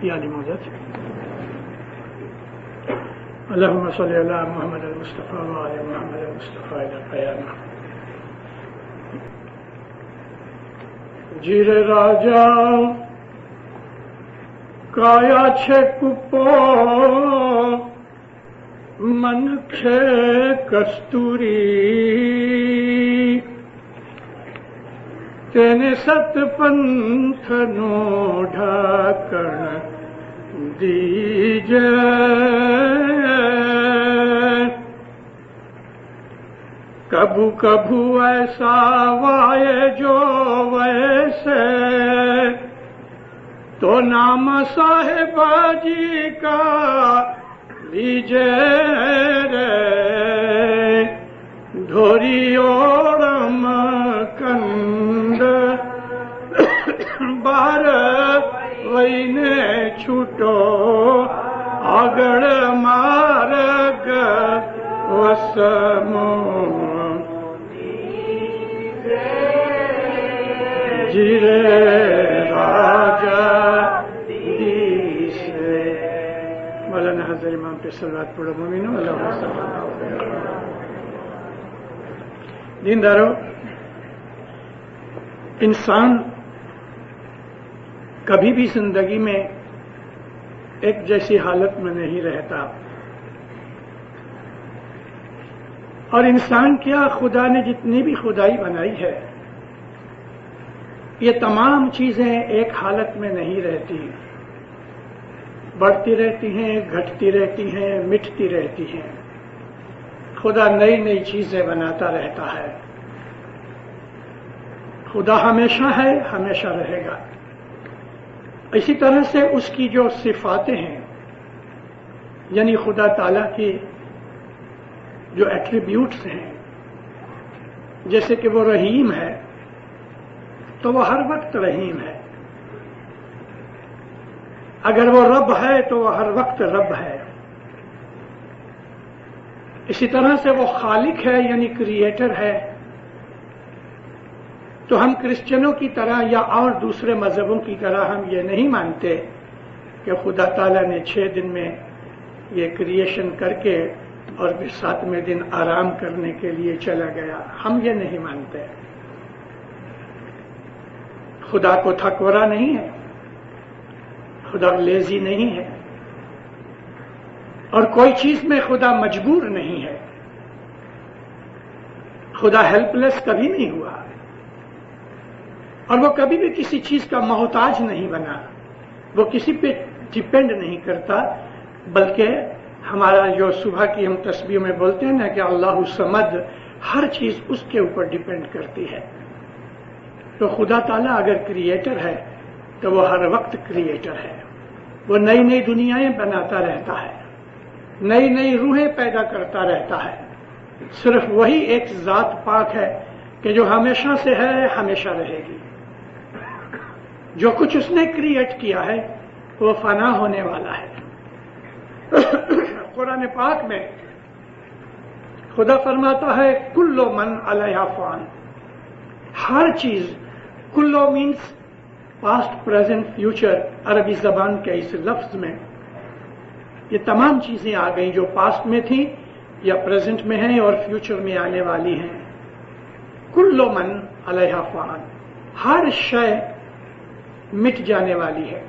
یا علی مدد اللهم صل علی محمد المصطفى وعلى محمد المصطفى الى قیامہ. جیر راجا کایا چھے کپو من چھے کستوری تینے ست پنتھ نو ڈھاکن دیجے کبھو کبھو ایسا وائے جو ویسے تو نام صاحب جی کا لیجے رے دھوری اوڑم کند بار وینے چھوٹو اگڑ مارگ وسمو جیرے راجا دیش مولانا حضرت امام پہ صلوات پڑھو مومنو. اللہم صلی اللہ علیہ وسلم. دیندارو، انسان کبھی بھی زندگی میں ایک جیسی حالت میں نہیں رہتا، اور انسان کیا خدا نے جتنی بھی خدائی بنائی ہے یہ تمام چیزیں ایک حالت میں نہیں رہتی، بڑھتی رہتی ہیں، گھٹتی رہتی ہیں، مٹتی رہتی ہیں. خدا نئی نئی چیزیں بناتا رہتا ہے. خدا ہمیشہ ہے، ہمیشہ رہے گا. اسی طرح سے اس کی جو صفاتیں ہیں، یعنی خدا تعالیٰ کی جو ایٹریبیوٹس ہیں، جیسے کہ وہ رحیم ہے تو وہ ہر وقت رحیم ہے. اگر وہ رب ہے تو وہ ہر وقت رب ہے. اسی طرح سے وہ خالق ہے، یعنی کریٹر ہے. تو ہم کرسچنوں کی طرح یا اور دوسرے مذہبوں کی طرح ہم یہ نہیں مانتے کہ خدا تعالیٰ نے 6 دن میں یہ کریشن کر کے اور پھر 7ویں دن آرام کرنے کے لیے چلا گیا. ہم یہ نہیں مانتے. خدا کو تھکورا نہیں ہے، خدا لیزی نہیں ہے، اور کوئی چیز میں خدا مجبور نہیں ہے. خدا ہیلپ لیس کبھی نہیں ہوا، اور وہ کبھی بھی کسی چیز کا محتاج نہیں بنا. وہ کسی پہ ڈپینڈ نہیں کرتا، بلکہ ہمارا جو صبح کی ہم تسبیح میں بولتے ہیں نا کہ اللہ الصمد، ہر چیز اس کے اوپر ڈپینڈ کرتی ہے. تو خدا تعالیٰ اگر کریٹر ہے تو وہ ہر وقت کریٹر ہے. وہ نئی نئی دنیایں بناتا رہتا ہے، نئی نئی روحیں پیدا کرتا رہتا ہے. صرف وہی ایک ذات پاک ہے کہ جو ہمیشہ سے ہے، ہمیشہ رہے گی. جو کچھ اس نے کریٹ کیا ہے وہ فنا ہونے والا ہے. قرآن پاک میں خدا فرماتا ہے کلو من علیہا فان. ہر چیز، کلو مینس پاسٹ پریزنٹ فیوچر. عربی زبان کے اس لفظ میں یہ تمام چیزیں آ گئیں جو پاسٹ میں تھیں یا پریزنٹ میں ہیں اور فیوچر میں آنے والی ہیں. کلو من علیہا فان، ہر شے مٹ جانے والی ہے.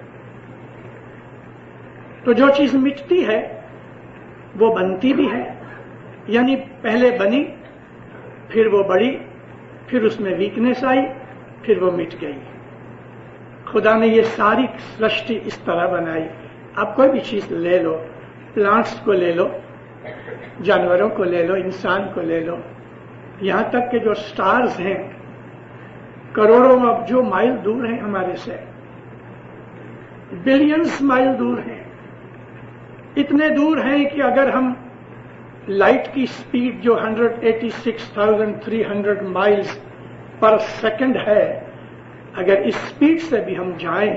تو جو چیز مٹتی ہے وہ بنتی بھی ہے، یعنی پہلے بنی، پھر وہ بڑی، پھر اس میں ویکنیس آئی، پھر وہ مٹ گئی. خدا نے یہ ساری سرشٹی اس طرح بنائی. آپ کوئی بھی چیز لے لو، پلانٹس کو لے لو، جانوروں کو لے لو، انسان کو لے لو، یہاں تک کہ جو سٹارز ہیں کروڑوں جو مائل دور ہیں ہمارے سے، بلینز مائل دور ہیں. اتنے دور ہیں کہ اگر ہم لائٹ کی سپیڈ جو 186,300 مائلز پر سیکنڈ ہے، اگر اس سپیڈ سے بھی ہم جائیں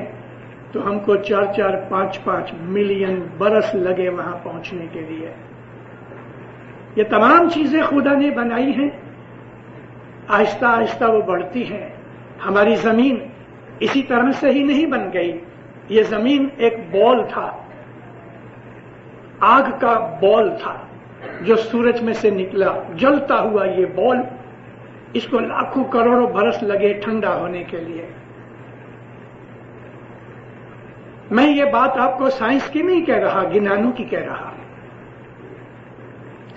تو ہم کو 4-5 ملین برس لگے وہاں پہنچنے کے لیے. یہ تمام چیزیں خدا نے بنائی ہیں، آہستہ آہستہ وہ بڑھتی ہیں. ہماری زمین اسی طرح سے ہی نہیں بن گئی. یہ زمین ایک بال تھا، آگ کا بال تھا جو سورج میں سے نکلا، جلتا ہوا یہ بال، اس کو لاکھوں کروڑوں برس لگے ٹھنڈا ہونے کے لیے۔ میں یہ بات آپ کو سائنس کی نہیں کہہ رہا، گنانوں کی کہہ رہا۔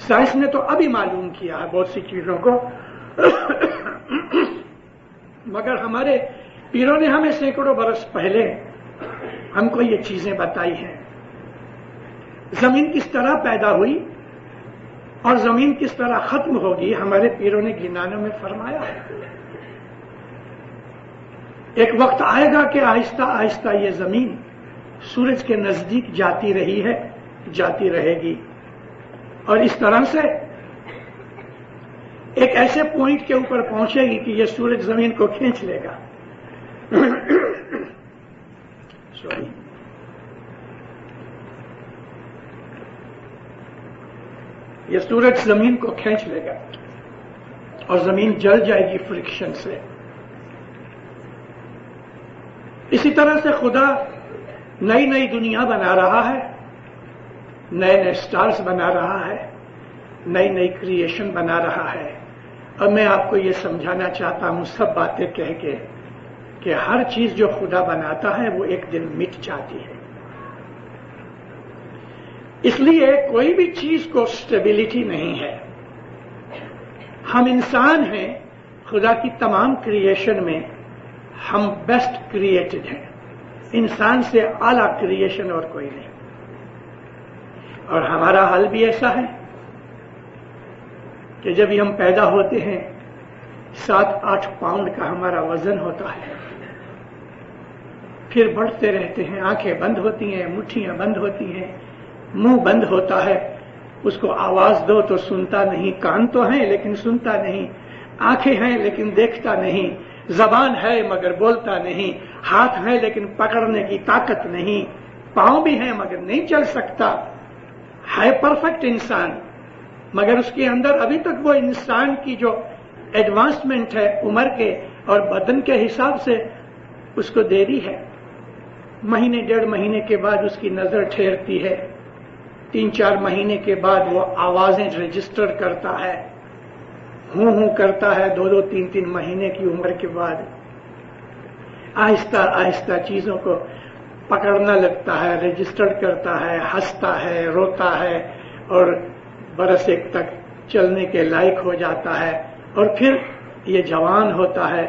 سائنس نے تو ابھی معلوم کیا ہے بہت سی چیزوں کو، مگر ہمارے پیروں نے ہمیں سینکڑوں برس پہلے ہم کو یہ چیزیں بتائی ہیں۔ زمین کس طرح پیدا ہوئی اور زمین کس طرح ختم ہوگی، ہمارے پیروں نے گنانوں میں فرمایا ہے۔ ایک وقت آئے گا کہ آہستہ آہستہ یہ زمین سورج کے نزدیک جاتی رہی ہے، جاتی رہے گی، اور اس طرح سے ایک ایسے پوائنٹ کے اوپر پہنچے گی کہ یہ سورج زمین کو کھینچ لے گا۔ سوری، یہ سورج زمین کو کھینچ لے گا اور زمین جل جائے گی فرکشن سے۔ اسی طرح سے خدا نئی نئی دنیا بنا رہا ہے، نئے نئے سٹارز بنا رہا ہے، نئی نئی کریشن بنا رہا ہے، اور میں آپ کو یہ سمجھانا چاہتا ہوں سب باتیں کہہ کے کہ ہر چیز جو خدا بناتا ہے وہ ایک دن مٹ جاتی ہے۔ اس لیے کوئی بھی چیز کو سٹیبلٹی نہیں ہے۔ ہم انسان ہیں، خدا کی تمام کریشن میں ہم بیسٹ کریٹڈ ہیں، انسان سے اعلیٰ کریشن اور کوئی نہیں۔ اور ہمارا حال بھی ایسا ہے کہ جب ہم پیدا ہوتے ہیں 7-8 پاؤنڈ کا ہمارا وزن ہوتا ہے، پھر بڑھتے رہتے ہیں، آنکھیں بند ہوتی ہیں، مٹھیاں بند ہوتی ہیں، منہ بند ہوتا ہے، اس کو آواز دو تو سنتا نہیں، کان تو ہیں لیکن سنتا نہیں، آنکھیں ہیں لیکن دیکھتا نہیں، زبان ہے مگر بولتا نہیں، ہاتھ ہیں لیکن پکڑنے کی طاقت نہیں، پاؤں بھی ہیں مگر نہیں چل سکتا، ہے پرفیکٹ انسان، مگر اس کے اندر ابھی تک وہ انسان کی جو ایڈوانسمنٹ ہے عمر کے اور بدن کے حساب سے اس کو دیری ہے۔ مہینے 1.5 مہینے کے بعد اس کی نظر ٹھہرتی ہے، 3-4 مہینے کے بعد وہ آوازیں رجسٹر کرتا ہے، ہوں کرتا ہے، 2-2 3-3 مہینے کی عمر کے بعد آہستہ آہستہ چیزوں کو پکڑنا لگتا ہے، رجسٹر کرتا ہے، ہنستا ہے، روتا ہے، اور برس ایک تک چلنے کے لائق ہو جاتا ہے، اور پھر یہ جوان ہوتا ہے،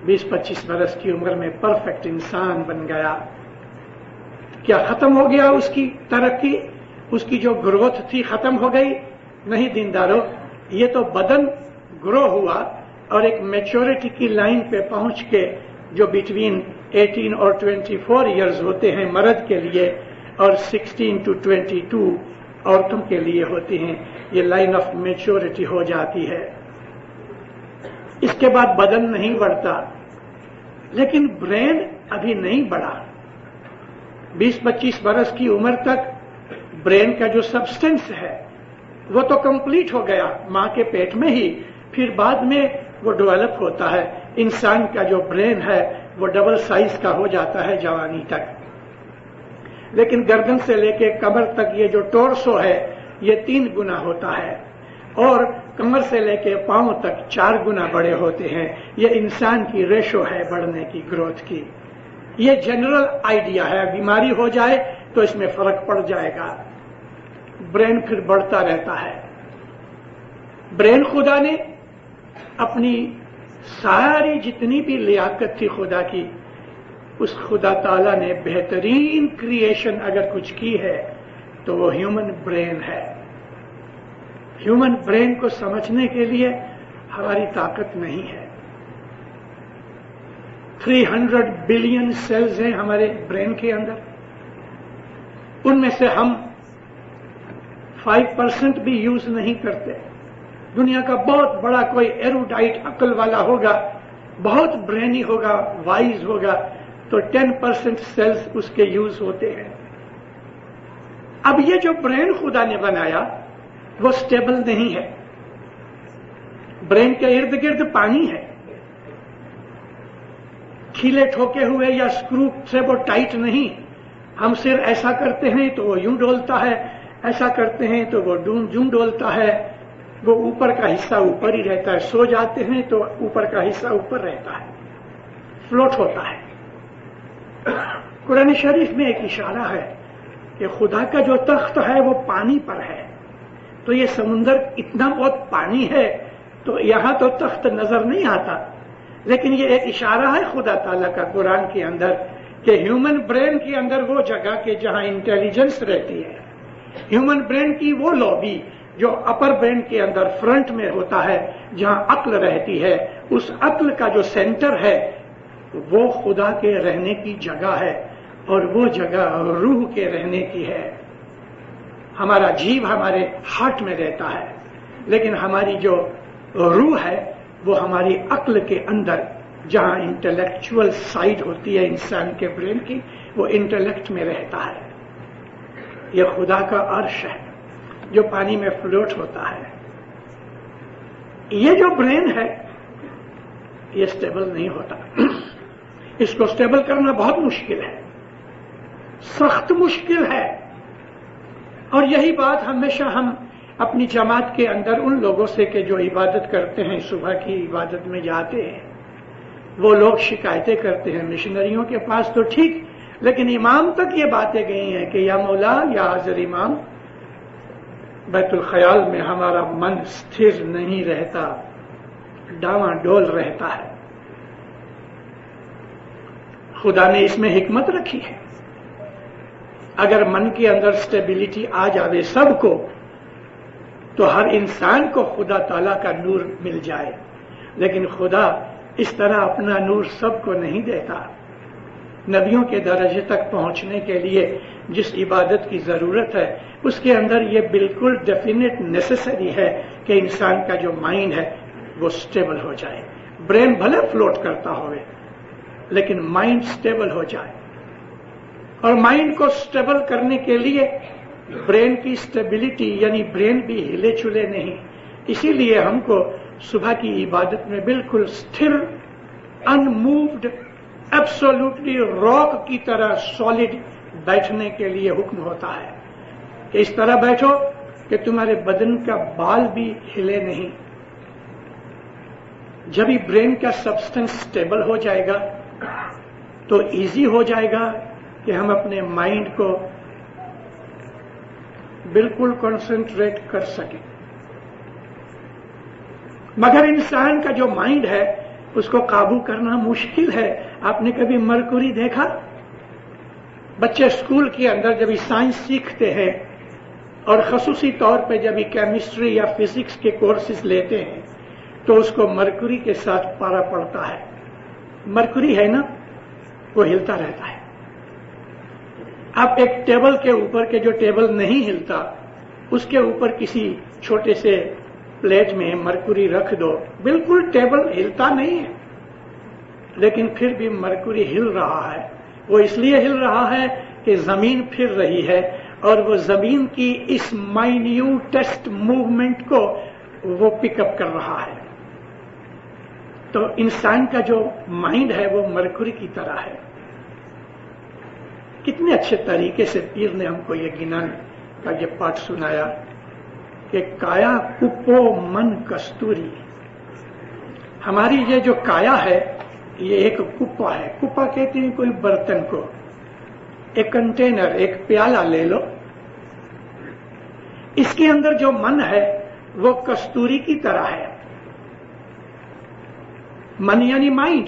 20-25 برس کی عمر میں پرفیکٹ انسان بن گیا۔ کیا ختم ہو گیا اس کی ترقی؟ اس کی جو گروتھ تھی ختم ہو گئی؟ نہیں دیندارو، یہ تو بدن گرو ہوا اور ایک میچورٹی کی لائن پہ پہنچ کے جو بٹوین 18 اور 24 ایئرز ہوتے ہیں مرد کے لیے اور 16 to 22 عورتوں کے لیے ہوتے ہیں، یہ لائن آف میچورٹی ہو جاتی ہے۔ اس کے بعد بدن نہیں بڑھتا، لیکن برین ابھی نہیں بڑھا۔ 20-25 برس کی عمر تک برین کا جو سبسٹنس ہے وہ تو کمپلیٹ ہو گیا ماں کے پیٹ میں ہی، پھر بعد میں وہ ڈیولپ ہوتا ہے، انسان کا جو برین ہے وہ ڈبل سائز کا ہو جاتا ہے جوانی تک، لیکن گردن سے لے کے کمر تک یہ جو ٹورسو ہے یہ 3 گنا ہوتا ہے، اور کمر سے لے کے پاؤں تک 4 گنا بڑے ہوتے ہیں۔ یہ انسان کی ریشو ہے بڑھنے کی، گروتھ کی۔ یہ جنرل آئیڈیا ہے، بیماری ہو جائے تو اس میں فرق پڑ جائے گا، برین پھر بڑھتا رہتا ہے۔ برین خدا نے اپنی ساری جتنی بھی لیاقت تھی خدا کی، اس خدا تعالیٰ نے بہترین کریشن اگر کچھ کی ہے تو وہ ہیومن برین ہے۔ ہیومن برین کو سمجھنے کے لیے ہماری طاقت نہیں ہے۔ 300 بلین سیلز ہیں ہمارے برین کے اندر، ان میں سے ہم 5% بھی یوز نہیں کرتے۔ دنیا کا بہت بڑا کوئی ایروڈائٹ عقل والا ہوگا، بہت برینی ہوگا، وائز ہوگا، تو 10% سیلز اس کے یوز ہوتے ہیں۔ اب یہ جو برین خدا نے بنایا وہ سٹیبل نہیں ہے، برین کے ارد گرد پانی ہے، खीले ठोके हुए या स्क्रू से वो टाइट नहीं। हम सिर ऐसा करते हैं तो वो यूं डोलता है, ऐसा करते हैं तो वो यूं डोलता है, वो ऊपर का हिस्सा ऊपर ही रहता है। सो जाते हैं तो ऊपर का हिस्सा ऊपर रहता है, फ्लोट होता है। कुरान शरीफ में एक इशारा है कि खुदा का जो तख्त है वो पानी पर है। तो ये समुंदर इतना बहुत पानी है तो यहां तो तख्त नजर नहीं आता, लेकिन ये एक इशारा है खुदा ताला का कुरान के अंदर कि ह्यूमन ब्रेन के अंदर वो जगह के जहां इंटेलिजेंस रहती है, ह्यूमन ब्रेन की वो लॉबी जो अपर ब्रेन के अंदर फ्रंट में होता है, जहां अक्ल रहती है, उस अक्ल का जो सेंटर है वो खुदा के रहने की जगह है और वो जगह रूह के रहने की है। हमारा जीव हमारे हार्ट में रहता है, लेकिन हमारी जो रूह है वो हमारी अक्ल के अंदर, जहां इंटेलेक्चुअल साइड होती है इंसान के ब्रेन की, वो इंटेलेक्ट में रहता है। ये खुदा का अर्श है जो पानी में फ्लोट होता है। ये जो ब्रेन है ये स्टेबल नहीं होता। इसको स्टेबल करना बहुत मुश्किल है, सख्त मुश्किल है। और यही बात हमेशा हम अपनी जमात के अंदर उन लोगों से कि जो इबादत करते हैं, सुबह की इबादत में जाते हैं, वो लोग शिकायतें करते हैं मिशनरियों के पास तो ठीक, लेकिन इमाम तक ये बातें गई हैं कि या मौला या हाज़िर इमाम, बैतुल ख्याल में हमारा मन स्थिर नहीं रहता, डावाडोल रहता है। खुदा ने इसमें हिकमत रखी है। अगर मन के अंदर स्टेबिलिटी आ जावे सबको, तो हर इंसान को खुदा ताला का नूर मिल जाए। लेकिन खुदा इस तरह अपना नूर सबको नहीं देता। नबियों के दर्जे तक पहुंचने के लिए जिस इबादत की जरूरत है, उसके अंदर ये बिल्कुल डेफिनेट नेसेसरी है कि इंसान का जो माइंड है वो स्टेबल हो जाए। ब्रेन भले फ्लोट करता होवे, लेकिन माइंड स्टेबल हो जाए। और माइंड को स्टेबल करने के लिए ब्रेन की स्टेबिलिटी, यानी ब्रेन भी हिले चुले नहीं, इसीलिए हमको सुबह की इबादत में बिल्कुल स्थिर, अनमूव्ड, एब्सोल्युटली रॉक की तरह सॉलिड बैठने के लिए हुक्म होता है कि इस तरह बैठो कि तुम्हारे बदन का बाल भी हिले नहीं। जब ही ब्रेन का सब्सटेंस स्टेबल हो जाएगा तो इजी हो जाएगा कि हम अपने माइंड को बिल्कुल कंसंट्रेट कर सकें। मगर इंसान का जो माइंड है उसको काबू करना मुश्किल है। आपने कभी मरकुरी देखा? बच्चे स्कूल के अंदर जब साइंस सीखते हैं और खसूसी तौर पे जब केमिस्ट्री या फिजिक्स के कोर्सेज लेते हैं तो उसको मरकुरी के साथ पारा पड़ता है। मरकुरी है ना, वो हिलता रहता है। आप एक टेबल के ऊपर के जो टेबल नहीं हिलता, उसके ऊपर किसी छोटे से प्लेट में मरकुरी रख दो, बिल्कुल टेबल हिलता नहीं है, लेकिन फिर भी मरकुरी हिल रहा है। वो इसलिए हिल रहा है कि जमीन फिर रही है और वो जमीन की इस माइन्यूटेस्ट मूवमेंट को वो पिकअप कर रहा है। तो इंसान का जो माइंड है वो मरकुरी की तरह है। कितने अच्छे तरीके से पीर ने हमको ये गिनान का ये पाठ सुनाया कि काया कुप्पो मन कस्तूरी। हमारी ये जो काया है ये एक कुप्पा है। कुप्पा कहते हैं कोई बर्तन को, एक कंटेनर, एक प्याला ले लो, इसके अंदर जो मन है वो कस्तूरी की तरह है। मन यानी माइंड।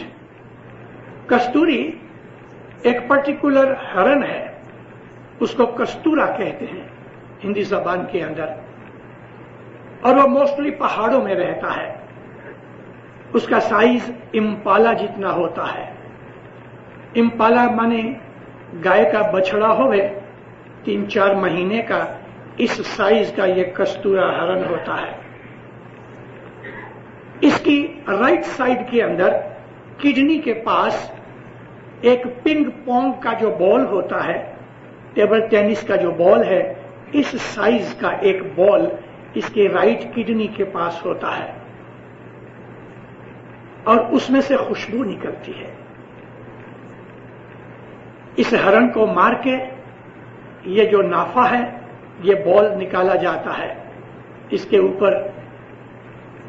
कस्तूरी एक पर्टिकुलर हरण है, उसको कस्तूरा कहते हैं हिंदी जबान के अंदर, और वो मोस्टली पहाड़ों में रहता है। उसका साइज इम्पाला जितना होता है। इम्पाला माने गाय का बछड़ा होवे 3-4 महीने का, इस साइज का ये कस्तूरा हरण होता है। इसकी राइट साइड के अंदर किडनी के पास एक पिंग पोंग का जो बॉल होता है, टेबल टेनिस का जो बॉल है, इस साइज का एक बॉल इसके राइट किडनी के पास होता है और उसमें से खुशबू निकलती है। इस हरण को मार के ये जो नाफा है ये बॉल निकाला जाता है। इसके ऊपर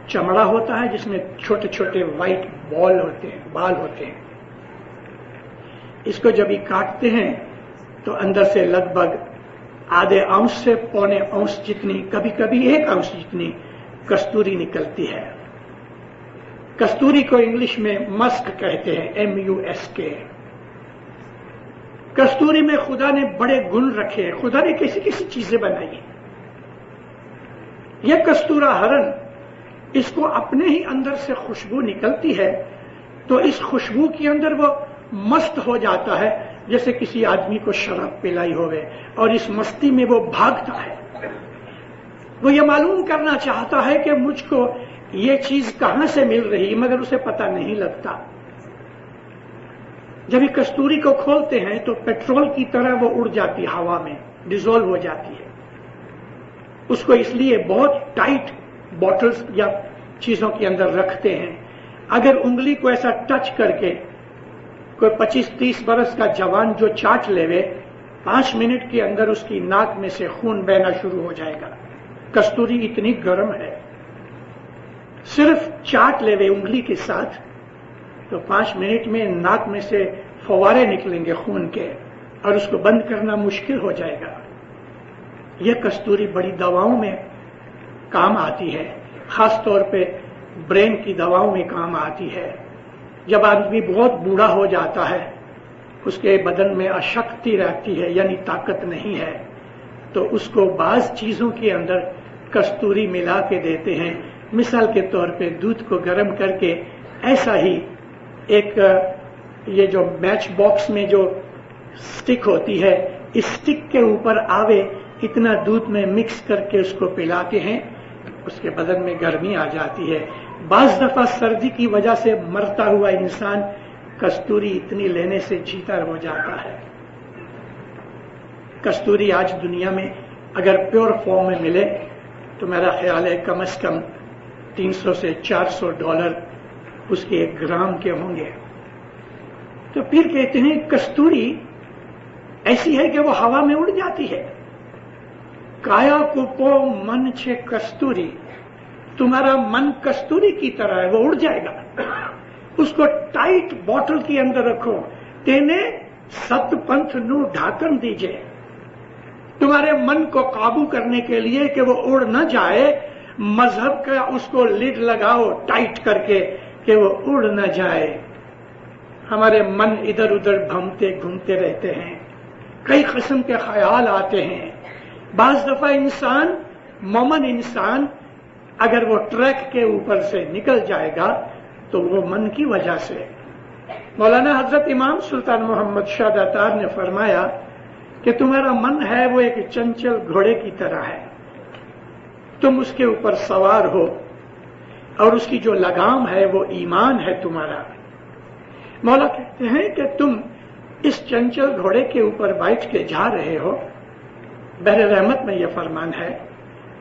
चमड़ा होता है जिसमें छोटे छोटे व्हाइट बॉल होते हैं, बाल होते हैं। इसको जब ये काटते हैं तो अंदर से लगभग आधे अंश से पौने अंश जितनी, कभी कभी 1 अंश जितनी कस्तूरी निकलती है। कस्तूरी को इंग्लिश में मस्क कहते हैं, MUSK। कस्तूरी में खुदा ने बड़े गुण रखे हैं, खुदा ने कैसी कैसी चीजें बनाई हैं। यह कस्तूरा हरण, इसको अपने ही अंदर से खुशबू निकलती है तो इस खुशबू के अंदर वो मस्त हो जाता है, जैसे किसी आदमी को शराब पिलाई होवे, और इस मस्ती में वो भागता है। वो ये मालूम करना चाहता है कि मुझको ये चीज कहां से मिल रही, मगर उसे पता नहीं लगता। जब ये कस्तूरी को खोलते हैं तो पेट्रोल की तरह वो उड़ जाती है, हवा में डिसॉल्व हो जाती है। उसको इसलिए बहुत टाइट बॉटल्स या चीजों के अंदर रखते हैं। अगर उंगली को ऐसा टच करके कोई 25-30 बरस का जवान जो चाट लेवे, 5 मिनट के अंदर उसकी नाक में से खून बहना शुरू हो जाएगा। कस्तूरी इतनी गर्म है, सिर्फ चाट लेवे उंगली के साथ तो 5 मिनट में नाक में से फव्वारे निकलेंगे खून के, और उसको बंद करना मुश्किल हो जाएगा। यह कस्तूरी बड़ी दवाओं में काम आती है, खास तौर पे ब्रेन की दवाओं में काम आती है। जब आदमी बहुत बूढ़ा हो जाता है, उसके बदन में अशक्ति रहती है, यानी ताकत नहीं है, तो उसको बाज चीजों के अंदर कस्तूरी मिला के देते हैं। मिसाल के तौर पे दूध को गर्म करके, ऐसा ही एक ये जो मैच बॉक्स में जो स्टिक होती है, इस स्टिक के ऊपर आवे इतना दूध में मिक्स करके उसको पिलाते हैं, उसके बदन में गर्मी आ जाती है। बाज दफा सर्दी की वजह से मरता हुआ इंसान कस्तूरी इतनी लेने से जीता हो जाता है। कस्तूरी आज दुनिया में अगर प्योर फॉर्म में मिले तो मेरा ख्याल है कम से कम $300 से $400 उसके 1 ग्राम के होंगे। तो फिर कहते हैं कस्तूरी ऐसी है कि वो हवा में उड़ जाती है। काया कुपो मन छे कस्तूरी, तुम्हारा मन कस्तूरी की तरह है, वो उड़ जाएगा। उसको टाइट बॉटल के अंदर रखो, तेने सतपंथ नु ढाकन दीजिए। तुम्हारे मन को काबू करने के लिए कि वो उड़ न जाए, मजहब का उसको लिड लगाओ टाइट करके कि वो उड़ न जाए। हमारे मन इधर उधर घूमते घूमते रहते हैं, कई किस्म के ख्याल आते हैं। बाज दफा इंसान, मोमन इंसान, अगर वो ट्रैक के ऊपर से निकल जाएगा तो वो मन की वजह से। मौलाना हजरत इमाम सुल्तान मोहम्मद शाह दातार ने फरमाया कि तुम्हारा मन है वो एक चंचल घोड़े की तरह है, तुम उसके ऊपर सवार हो और उसकी जो लगाम है वो ईमान है तुम्हारा। मौला कहते हैं कि तुम इस चंचल घोड़े के ऊपर बैठ के जा रहे हो, बहरे रहमत में यह फरमान है,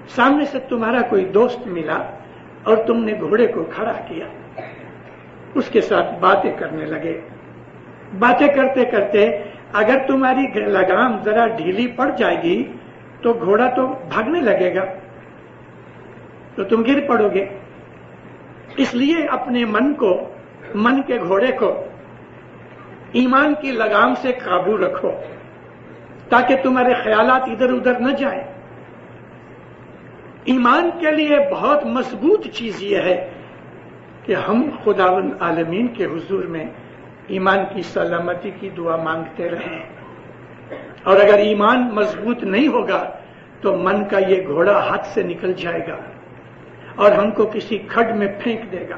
सामने से तुम्हारा कोई दोस्त मिला और तुमने घोड़े को खड़ा किया, उसके साथ बातें करने लगे। बातें करते करते अगर तुम्हारी लगाम जरा ढीली पड़ जाएगी तो घोड़ा तो भागने लगेगा, तो तुम गिर पड़ोगे। इसलिए अपने मन को, मन के घोड़े को ईमान की लगाम से काबू रखो ताकि तुम्हारे ख्यालात इधर उधर न जाए। ईमान के लिए बहुत मजबूत चीज यह है कि हम खुदावंद आलमीन के हुजूर में ईमान की सलामती की दुआ मांगते रहें। और अगर ईमान मजबूत नहीं होगा तो मन का ये घोड़ा हाथ से निकल जाएगा और हमको किसी खड्ड में फेंक देगा।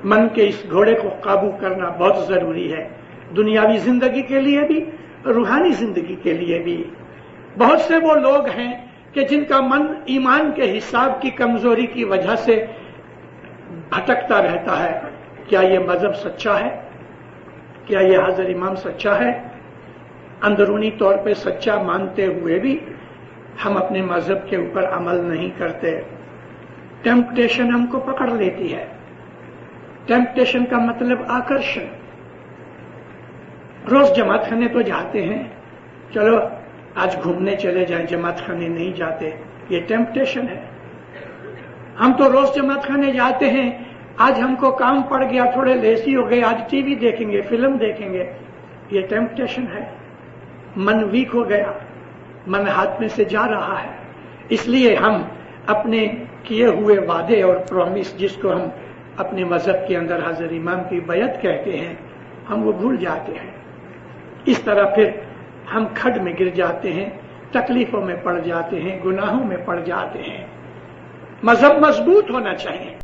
मन के इस घोड़े को काबू करना बहुत जरूरी है, दुनियावी जिंदगी के लिए भी, रूहानी जिंदगी के लिए भी। बहुत से वो लोग हैं कि जिनका मन ईमान के हिसाब की कमजोरी की वजह से भटकता रहता है। क्या ये मजहब सच्चा है? क्या ये हाजिर इमाम सच्चा है? अंदरूनी तौर पे सच्चा मानते हुए भी हम अपने मजहब के ऊपर अमल नहीं करते। टेम्पटेशन हमको पकड़ लेती है। टेम्पटेशन का मतलब आकर्षण। रोज जमात खाने तो जाते हैं, चलो आज घूमने चले जाएं, जमात खाने नहीं जाते, ये टेम्पटेशन है। हम तो रोज जमात खाने जाते हैं, आज हमको काम पड़ गया, थोड़े लेसी हो गए, आज टीवी देखेंगे, फिल्म देखेंगे, ये टेम्पटेशन है। मन वीक हो गया, मन हाथ में से जा रहा है। इसलिए हम अपने किए हुए वादे और प्रॉमिस, जिसको हम अपने मजहब के अंदर हजरत इमाम की बैत कहते हैं, हम वो भूल जाते हैं। इस तरह फिर हम खड में गिर जाते हैं, तकलीफों में पड़ जाते हैं, गुनाहों में पड़ जाते हैं। मजहब मजबूत होना चाहिए।